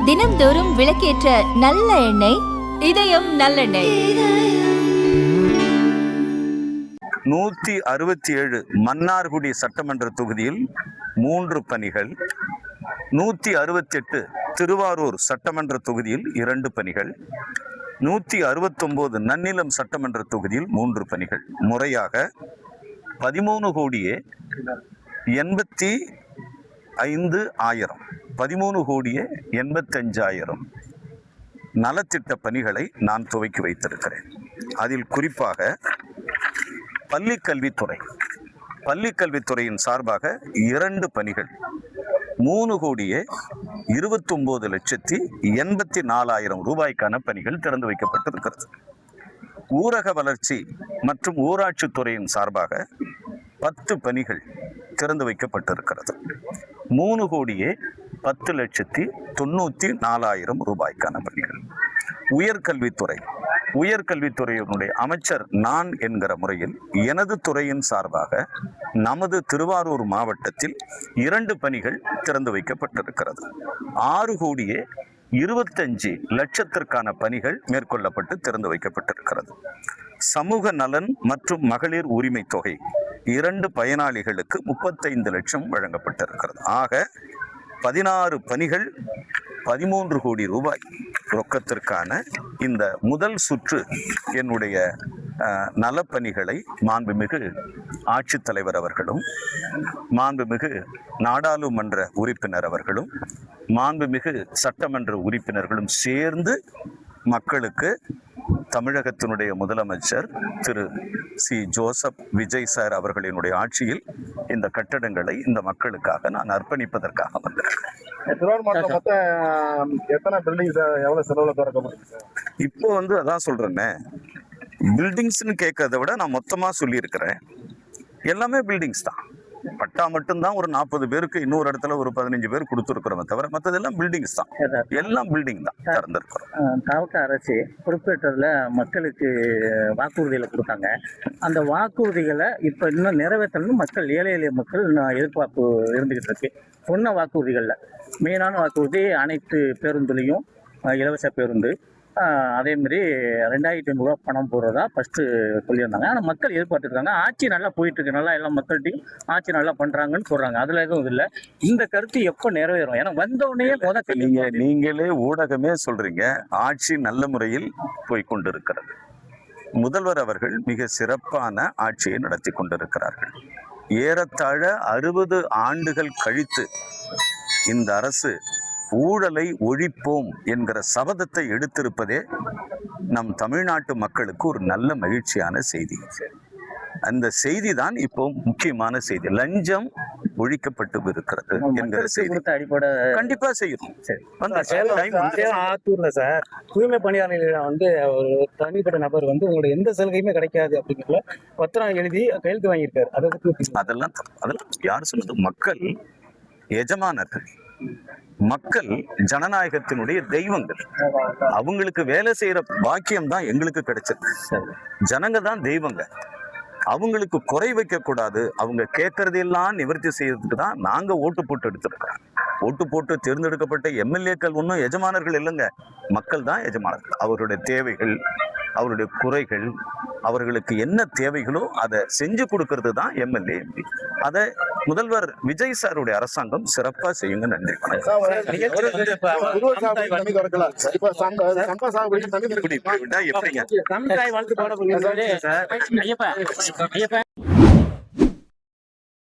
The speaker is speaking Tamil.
தினம்தோறும் விளக்கேற்ற நல்ல எண்ணெய் இதயம் நல்லெண்ணெய். 167 மன்னார்குடி சட்டமன்ற தொகுதியில் 3 பணிகள், 168 திருவாரூர் சட்டமன்ற தொகுதியில் 2 பணிகள், 169 நன்னிலம் சட்டமன்ற தொகுதியில் 3 பணிகள். முறையாக 13,85,000 நலத்திட்ட பணிகளை நான் துவக்கி வைத்திருக்கிறேன். அதில் குறிப்பாக பள்ளிக்கல்வித்துறையின் சார்பாக 2 பணிகள் 3,29,84,000 ரூபாய்க்கான பணிகள் திறந்து வைக்கப்பட்டிருக்கிறது. ஊரக வளர்ச்சி மற்றும் ஊராட்சித்துறையின் சார்பாக 10 பணிகள் திறந்து வைக்கப்பட்டிருக்கிறது. 3,10,94,000 ரூபாய்க்கான பணிகள். உயர்கல்வித்துறையினுடைய அமைச்சர் நான் என்கிற முறையில் எனது துறையின் சார்பாக நமது திருவாரூர் மாவட்டத்தில் 2 பணிகள் திறந்து வைக்கப்பட்டிருக்கிறது. 6,25,00,000 பணிகள் மேற்கொள்ளப்பட்டு திறந்து வைக்கப்பட்டிருக்கிறது. சமூக நலன் மற்றும் மகளிர் உரிமை தொகை 2 பயனாளிகளுக்கு 35 லட்சம் வழங்கப்பட்டிருக்கிறது. ஆக 16 பணிகள் 13 கோடி ரூபாய் ரொக்கத்திற்கான இந்த முதல் சுற்று என்னுடைய நலப்பணிகளை மாண்புமிகு ஆட்சித்தலைவர் அவர்களும், மாண்புமிகு நாடாளுமன்ற உறுப்பினர் அவர்களும், மாண்புமிகு சட்டமன்ற உறுப்பினர்களும் சேர்ந்து மக்களுக்கு தமிழகத்தினுடைய முதலமைச்சர் திரு சி. ஜோசப் விஜய் சார் அவர்களினுடைய ஆட்சியில் இந்த கட்டடங்களை இந்த மக்களுக்காக நான் அர்ப்பணிப்பதற்காக வந்திருக்கிறேன். இப்போ அதான் சொல்றேன்னே, பில்டிங்ஸ்னு கேட்கறத விட நான் மொத்தமா சொல்லி இருக்கிறேன். எல்லாமே பில்டிங்ஸ் தான். பட்டா மட்டும்தான் ஒரு 40 பேருக்கு, இன்னொரு இடத்துல ஒரு 15 பேர் கொடுத்துருக்கிறோமே தவிர மற்றதெல்லாம் பில்டிங்ஸ் தான். எல்லாம் பில்டிங் தான் திறந்திருக்கிறோம். தவிர அரசு பொறுப்பேற்றதுல மக்களுக்கு வாக்குறுதிகளை கொடுத்தாங்க. அந்த வாக்குறுதிகளை இப்ப இன்னும் நிறைவேற்றணும் மக்கள், ஏழை எளிய மக்கள் எதிர்பார்ப்பு இருந்துகிட்டு இருக்கு. சொன்ன வாக்குறுதிகள்ல மெயினான வாக்குறுதி அனைத்து பேருந்துலையும் இலவச பேருந்து, அதே மாதிரி 2,500 ரூபா பணம் போடுறதா ஃபர்ஸ்ட் சொல்லியிருந்தாங்க. ஆனால் மக்கள் எதிர்பார்த்துருக்காங்க. ஆட்சி நல்லா போயிட்டு இருக்கு, நல்லா எல்லாம் மக்கள்கிட்டையும் ஆட்சி நல்லா பண்றாங்கன்னு சொல்றாங்க. அதுல எதுவும் இல்லை. இந்த கருத்து எப்போ நிறைவேறும்? ஏன்னா வந்தோடனே நீங்களே ஊடகமே சொல்றீங்க ஆட்சி நல்ல முறையில் போய் கொண்டிருக்கிறது. முதல்வர் அவர்கள் மிக சிறப்பான ஆட்சியை நடத்தி கொண்டிருக்கிறார்கள். ஏறத்தாழ 60 ஆண்டுகள் கழித்து இந்த அரசு ஊழலை ஒழிப்போம் என்கிற சபதத்தை எடுத்திருப்பதே நம் தமிழ்நாட்டு மக்களுக்கு ஒரு நல்ல மகிழ்ச்சியான செய்தி. அந்த செய்தி தான் இப்போ முக்கியமான செய்தி. லஞ்சம் ஒழிக்கப்பட்டு இருக்கிறது என்கிற செய்தி கண்டிப்பா செய்யணும். ஆத்தூர்ல சார் தூய்மை பணியாளர்கள் ஒரு தனிப்பட்ட நபர் உங்களோட எந்த சலுகையுமே கிடைக்காது அப்படிங்கிற பத்திரம் எழுதி கையெழுத்து வாங்கியிருக்காரு. அதெல்லாம் யார் சொன்னது? மக்கள் எஜமானர்கள், மக்கள் ஜனநாயகத்தினுடைய தெய்வங்கள். அவங்களுக்கு வேலை செய்யற பாக்கியம் தான் எங்களுக்கு கிடைச்சது. ஜனங்க தான் தெய்வங்க. அவங்களுக்கு குறை வைக்க கூடாது. அவங்க கேட்கறதெல்லாம் நிவர்த்தி செய்யறதுக்கு தான் நாங்க ஓட்டு போட்டு எடுத்திருக்கிறோம். ஓட்டு போட்டு தேர்ந்தெடுக்கப்பட்ட எம்எல்ஏக்கள் ஒன்றும் எஜமானர்கள் இல்லைங்க, மக்கள் தான் எஜமானர்கள். அவருடைய தேவைகள், அவருடைய குறைகள், அவர்களுக்கு என்ன தேவைகளோ அதை செஞ்சு கொடுக்கறது தான் எம்எல்ஏ, எம்பி. அதை முதல்வர் விஜய் சாருடைய அரசாங்கம் சிறப்பா செய்யுங்க. நன்றி. எப்படிங்க